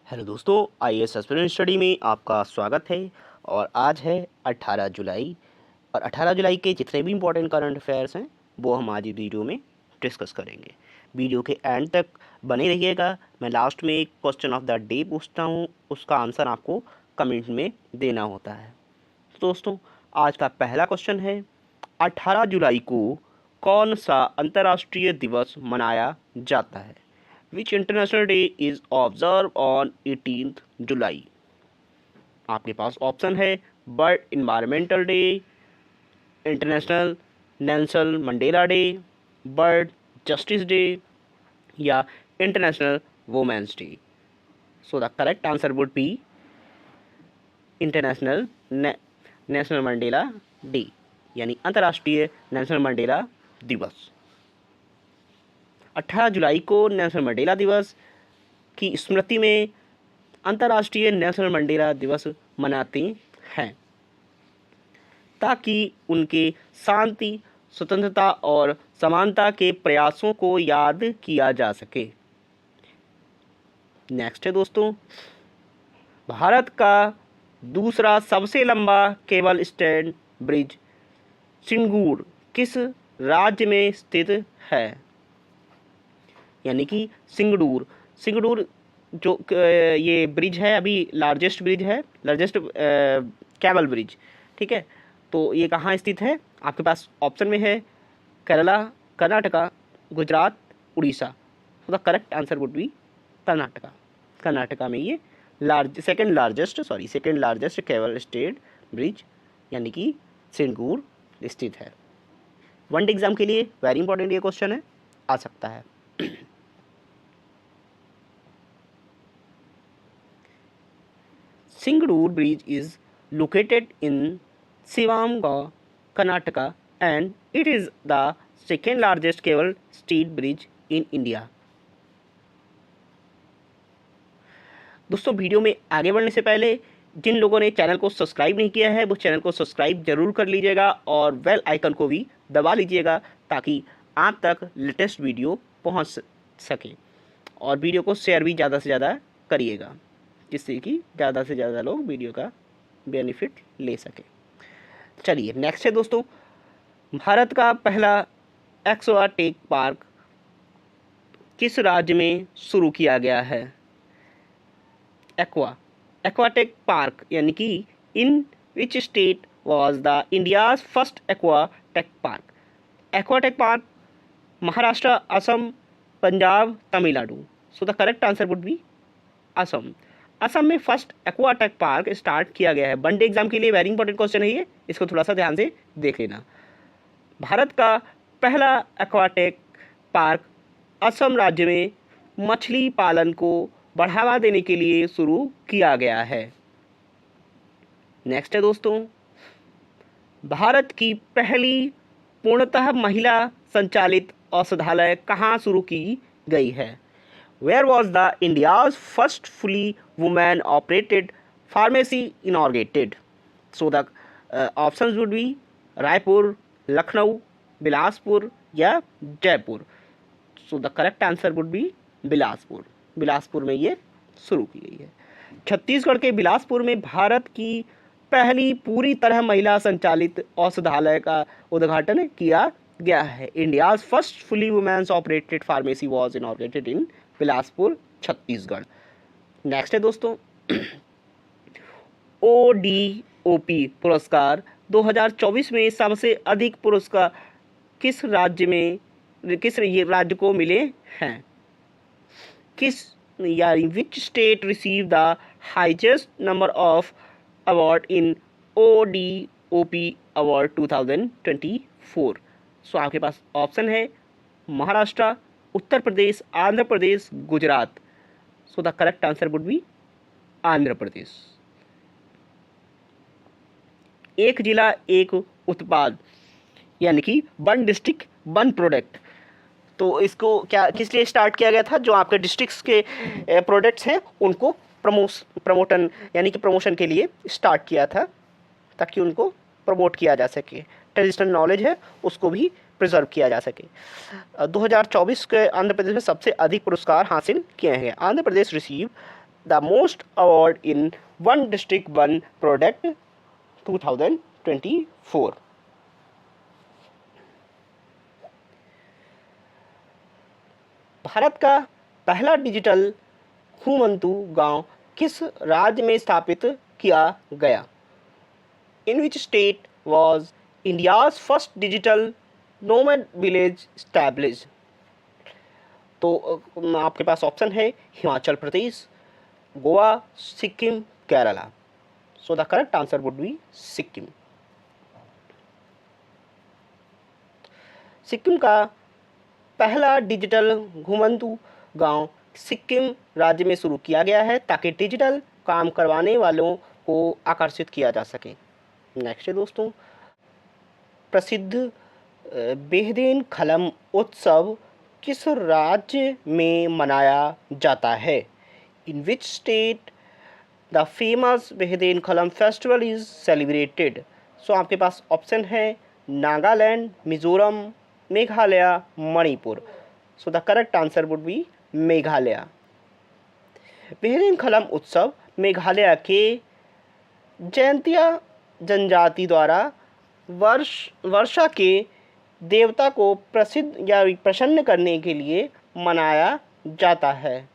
Hello दोस्तों, IAS aspirant study में आपका स्वागत है। और आज है 18 जुलाई। और 18 जुलाई के जितने भी इम्पोर्टेंट करंट अफेयर्स हैं वो हम आज इस वीडियो में डिस्कस करेंगे। वीडियो के एंड तक बने रहिएगा। मैं लास्ट में एक क्वेश्चन ऑफ द डे पूछता हूँ, उसका आंसर आपको कमेंट में देना होता है। तो दोस्तों, आज का पहला क्वेश्चन है, 18 जुलाई को कौन सा अंतर्राष्ट्रीय दिवस मनाया जाता है? Which international day is observed on 18th जुलाई? आपके पास ऑप्शन है world environmental day, international Nelson Mandela day, world justice day या international women's day. So the correct answer would be international national Mandela day, यानी अंतर्राष्ट्रीय Nelson Mandela दिवस। 18 जुलाई को Nelson Mandela दिवस की स्मृति में अंतर्राष्ट्रीय नेल्सन मंडेला दिवस मनाते हैं ताकि उनके शांति, स्वतंत्रता और समानता के प्रयासों को याद किया जा सके। नेक्स्ट है दोस्तों, भारत का दूसरा सबसे लंबा केबल स्टैंड ब्रिज सिंगूर किस राज्य में स्थित है? यानी कि सिंगडूर जो ये ब्रिज है, अभी लार्जेस्ट ब्रिज है, लार्जेस्ट केबल ब्रिज, ठीक है। तो ये कहाँ स्थित है? आपके पास ऑप्शन में है केरला, कर्नाटका, गुजरात, उड़ीसा। तो the correct answer would B Karnataka. Karnataka में ये second largest cable stayed bridge यानी कि सिंगूर स्थित है। वन डे एग्जाम के लिए वेरी इंपॉर्टेंट ये क्वेश्चन है, आ सकता है। Singadore Bridge is located in Shivamogga, Karnataka, and it is the second largest cable stayed bridge in India. दोस्तों, वीडियो में आगे बढ़ने से पहले जिन लोगों ने चैनल को सब्सक्राइब नहीं किया है वो चैनल को सब्सक्राइब जरूर कर लीजिएगा और बेल आइकन को भी दबा लीजिएगा ताकि आप तक लेटेस्ट वीडियो पहुंच सके। और वीडियो को शेयर भी ज़्यादा से ज़्यादा करिएगा जिससे कि ज़्यादा से ज़्यादा लोग वीडियो का बेनिफिट ले सके। चलिए नेक्स्ट है दोस्तों, भारत का पहला एक्वाटेक पार्क किस राज्य में शुरू किया गया है? एक्वाटेक पार्क यानी कि in which state was the India's first aquatech park? Aquatech park Maharashtra, Assam, Punjab, Tamil Nadu. So the correct answer would be Assam. Assam में फर्स्ट एक्वाटेक पार्क स्टार्ट किया गया है। वन डे एग्जाम के लिए वेरी इंपॉर्टेंट क्वेश्चन है ये, इसको थोड़ा सा ध्यान से देख लेना। भारत का पहला एक्वाटेक पार्क असम राज्य में मछली पालन को बढ़ावा देने के लिए शुरू किया गया है। नेक्स्ट है दोस्तों, भारत की पहली पूर्णतः महिला संचालित औषधालय कहाँ शुरू की गई है? Where was the India's first fully woman operated pharmacy inaugurated? So the options would be Raipur, Lucknow, Bilaspur या Jaipur. So the correct answer would be Bilaspur. Bilaspur में ये शुरू की गई है। छत्तीसगढ़ के बिलासपुर में भारत की पहली पूरी तरह महिला संचालित औषधालय का उद्घाटन किया गया है। India's first fully women's operated pharmacy was inaugurated in Bilaspur, Chhattisgarh. Next है दोस्तों, ODOP पुरस्कार 2024 में सबसे अधिक पुरस्कार किस राज्य को मिले हैं? Which state receive the highest number of award in ODOP award 2024? So आपके पास ऑप्शन है Maharashtra, Uttar Pradesh, Andhra Pradesh, Gujarat. So the correct answer would be Andhra Pradesh. एक जिला एक उत्पाद यानी कि वन डिस्ट्रिक्ट वन प्रोडक्ट। तो इसको किस लिए स्टार्ट किया गया था? जो आपके डिस्ट्रिक्ट्स के प्रोडक्ट्स हैं उनको प्रमोशन के लिए स्टार्ट किया था ताकि उनको प्रमोट किया जा सके। ट्रेडिशनल नॉलेज है उसको भी प्रिजर्व किया जा सके। 2024 के आंध्र प्रदेश में सबसे अधिक पुरस्कार हासिल किए हैं। Andhra Pradesh receive the most award in one district one product 2024। Bharat का पहला डिजिटल घुमंतू गांव किस राज्य में स्थापित किया गया? In which state was India's first digital nomad village established? तो आपके पास ऑप्शन है Himachal Pradesh, Goa, Sikkim, Kerala. So the correct answer would be Sikkim. Sikkim का पहला डिजिटल घुमंतू गांव सिक्किम राज्य में शुरू किया गया है ताकि डिजिटल काम करवाने वालों को आकर्षित किया जा सके। नेक्स्ट है दोस्तों, प्रसिद्ध बेहदेन खलम उत्सव किस राज्य में मनाया जाता है? In which state the famous Behdienkhlam festival is celebrated? So आपके पास ऑप्शन है Nagaland, Mizoram, Meghalaya, Manipur. So the correct answer would be Meghalaya. Behdienkhlam उत्सव मेघालय के जयंतिया जनजाति द्वारा वर्षा के देवता को प्रसिद्ध या प्रसन्न करने के लिए मनाया जाता है।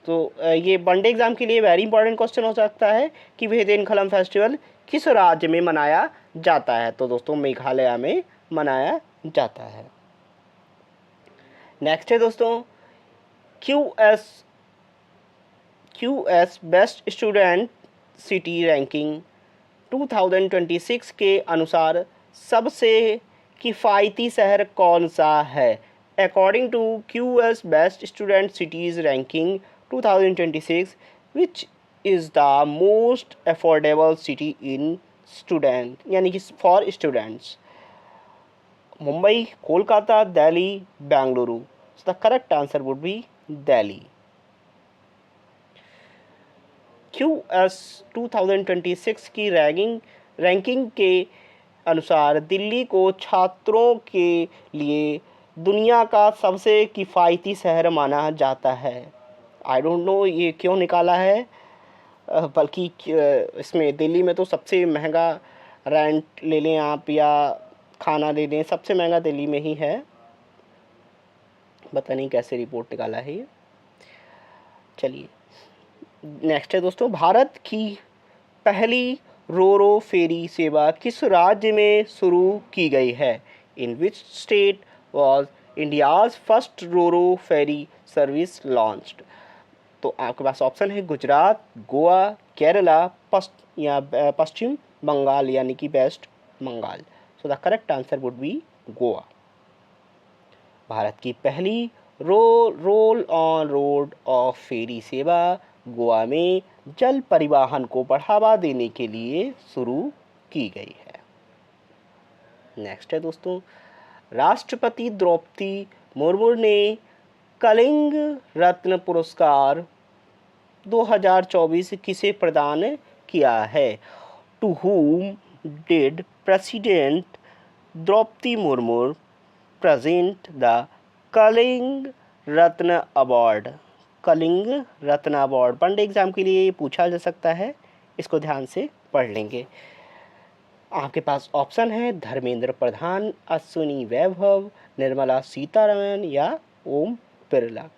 तो ये वनडे एग्जाम के लिए वेरी इंपॉर्टेंट क्वेश्चन हो सकता है कि बेहदेन खलम फेस्टिवल किस राज्य में मनाया जाता है? तो दोस्तों मेघालय में मनाया जाता है। नेक्स्ट है दोस्तों, QS best student city ranking 2026 के अनुसार सबसे किफ़ायती शहर कौन सा है? According to QS best student cities ranking 2026, which is the most affordable city in student यानी कि for students? Mumbai, Kolkata, Delhi, Bengaluru. The correct answer would be Delhi. QS 2026 की रैंकिंग के अनुसार दिल्ली को छात्रों के लिए दुनिया का सबसे किफ़ायती शहर माना जाता है। आई डोंट नो ये क्यों निकाला है, बल्कि इसमें दिल्ली में तो सबसे महंगा रेंट ले लें आप या खाना ले लें, सबसे महंगा दिल्ली में ही है। पता नहीं कैसे रिपोर्ट निकाला है ये। चलिए नेक्स्ट है दोस्तों, भारत की पहली रोरो फेरी सेवा किस राज्य में शुरू की गई है? In which state was India's first ro ro ferry service launched? तो आपके पास ऑप्शन है गुजरात, गोवा, केरला, पश्चिम बंगाल यानी कि west Bengal. So the correct answer would be Goa. Bharat की पहली roll on road off ferry सेवा गोवा में जल परिवहन को बढ़ावा देने के लिए शुरू की गई है। नेक्स्ट है दोस्तों, राष्ट्रपति द्रौपदी मुर्मू ने कलिंग रत्न पुरस्कार 2024 किसे प्रदान किया है? To whom did president Droupadi Murmu present the Kalinga Ratna award? Kalinga Ratna award one day exam के लिए पूछा जा सकता है, इसको ध्यान से पढ़ लेंगे। आपके पास ऑप्शन है धर्मेंद्र प्रधान, अश्विनी वैभव, निर्मला सीतारमण या Om Birla.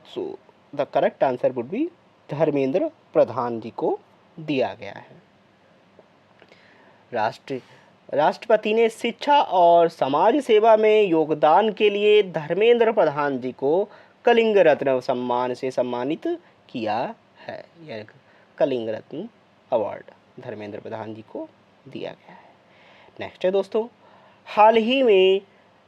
So the correct answer would be Dharmendra Pradhan ji को दिया गया है। राष्ट्रपति ने शिक्षा और समाज सेवा में योगदान के लिए धर्मेंद्र प्रधान जी को कलिंग रत्न सम्मान से सम्मानित किया है। यह कलिंग रत्न अवार्ड धर्मेंद्र प्रधान जी को दिया गया है। नेक्स्ट है दोस्तों, हाल ही में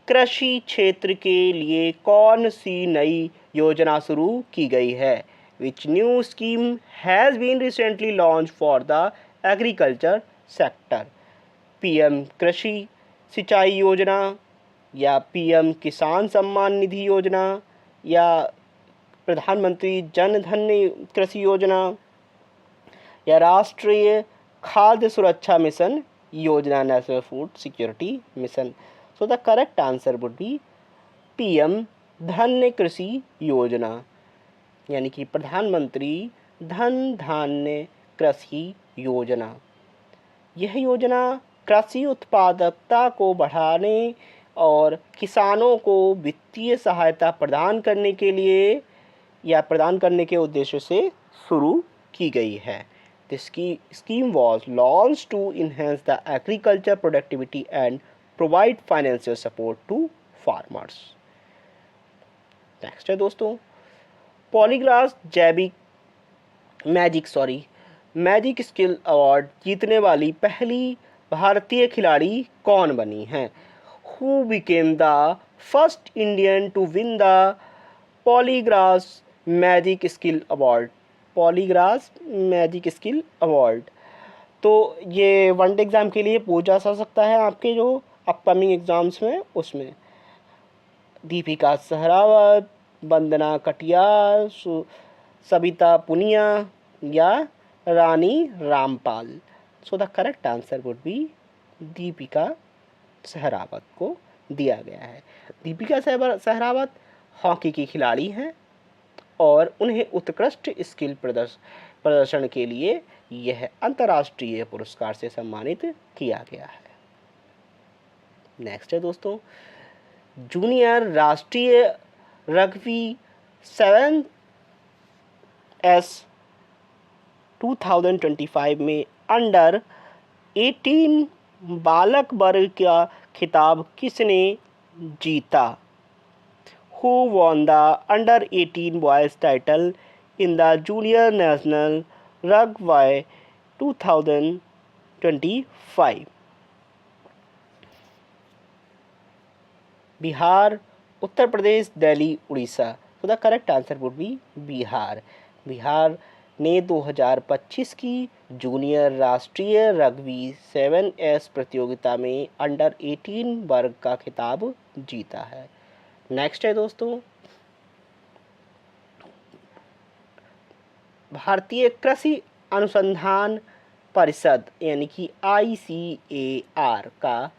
कृषि क्षेत्र के लिए कौन सी नई योजना शुरू की गई है? Which new scheme has been recently launch for the agriculture sector? PM Krishi Sinchai योजना या पीएम किसान सम्मान निधि योजना या प्रधानमंत्री जन धन कृषि योजना या राष्ट्रीय खाद्य सुरक्षा मिशन योजना, national food security mission? So the correct answer would B PM धन्य कृषि योजना यानी कि प्रधानमंत्री धन धान्य कृषि योजना। यह योजना कृषि उत्पादकता को बढ़ाने और किसानों को वित्तीय सहायता प्रदान करने के लिए या प्रदान करने के उद्देश्य से शुरू की गई है। The scheme was launched to enhance the agriculture productivity and provide financial support to farmers. Next है दोस्तों, पॉलीग्राफ मैजिक स्किल अवार्ड जीतने वाली पहली भारतीय खिलाड़ी कौन बनी हैं? Who became the first Indian to win the polygraph magic skill award? तो ये वनडे एग्ज़ाम के लिए पूछा जा सकता है आपके जो अपकमिंग एग्ज़ाम्स में, उसमें दीपिका सहरावत, वंदना कटियार, सबिता पुनिया या Rani Rampal. So the correct answer would be Deepika Sehrawat को दिया गया है। दीपिका सहरावत हॉकी की खिलाड़ी हैं और उन्हें उत्कृष्ट स्किल प्रदर्शन के लिए यह अंतर्राष्ट्रीय पुरस्कार से सम्मानित किया गया है। नेक्स्ट है दोस्तों, जूनियर राष्ट्रीय रग्बी 7S 2025 में अंडर 18 बालक वर्ग का खिताब किसने जीता? Who won the under 18 boys title in the Junior National Rugby 2025? Bihar, Uttar Pradesh, Delhi, Orissa. तो the correct answer would B Bihar. Bihar ने 2025 की जूनियर राष्ट्रीय रग्बी 7S प्रतियोगिता में अंडर 18 वर्ग का खिताब जीता है। नेक्स्ट है दोस्तों, भारतीय कृषि अनुसंधान परिषद यानी कि ICAR का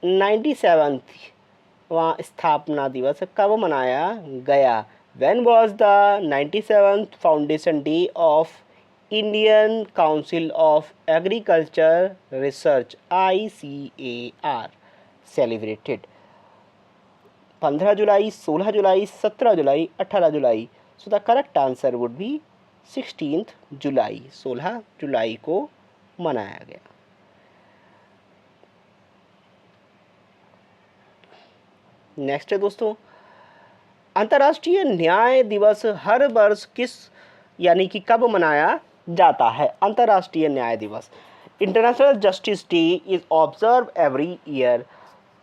97वां स्थापना दिवस कब मनाया गया? When was the 97th Foundation Day of Indian Council of Agriculture Research ICAR celebrated? 15 July, 16 July, 17 July, 18 July. So the correct answer would B 16 जुलाई। 16 जुलाई को मनाया गया। नेक्स्ट है दोस्तों, अंतर्राष्ट्रीय न्याय दिवस हर वर्ष किस यानी कि कब मनाया जाता है? अंतर्राष्ट्रीय न्याय दिवस international justice day is observe every year.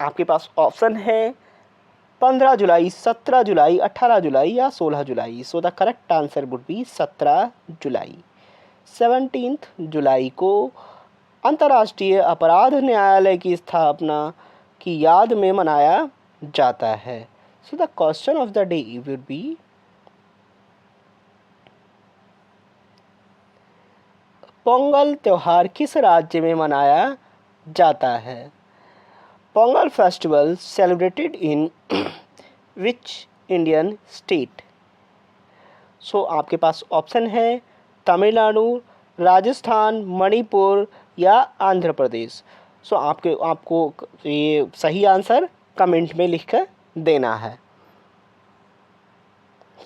आपके पास ऑप्शन है 15 जुलाई, 17 जुलाई, 18 जुलाई या 16 जुलाई। So the correct answer would be 17 जुलाई। 17 जुलाई को अंतर्राष्ट्रीय अपराध न्यायालय की स्थापना की याद में मनाया जाता है। So the question of the day would be Pongal त्योहार किस राज्य में मनाया जाता है? Pongal festival celebrated in which Indian state? So आपके पास ऑप्शन है तमिलनाडु, राजस्थान, मणिपुर या आंध्र प्रदेश। सो आपको ये सही आंसर कमेंट में लिखकर देना है।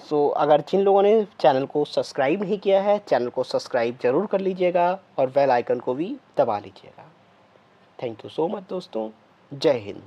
सो अगर जिन लोगों ने चैनल को सब्सक्राइब नहीं किया है, चैनल को सब्सक्राइब ज़रूर कर लीजिएगा और बेल आइकन को भी दबा लीजिएगा। थैंक यू सो मच दोस्तों। जय हिंद।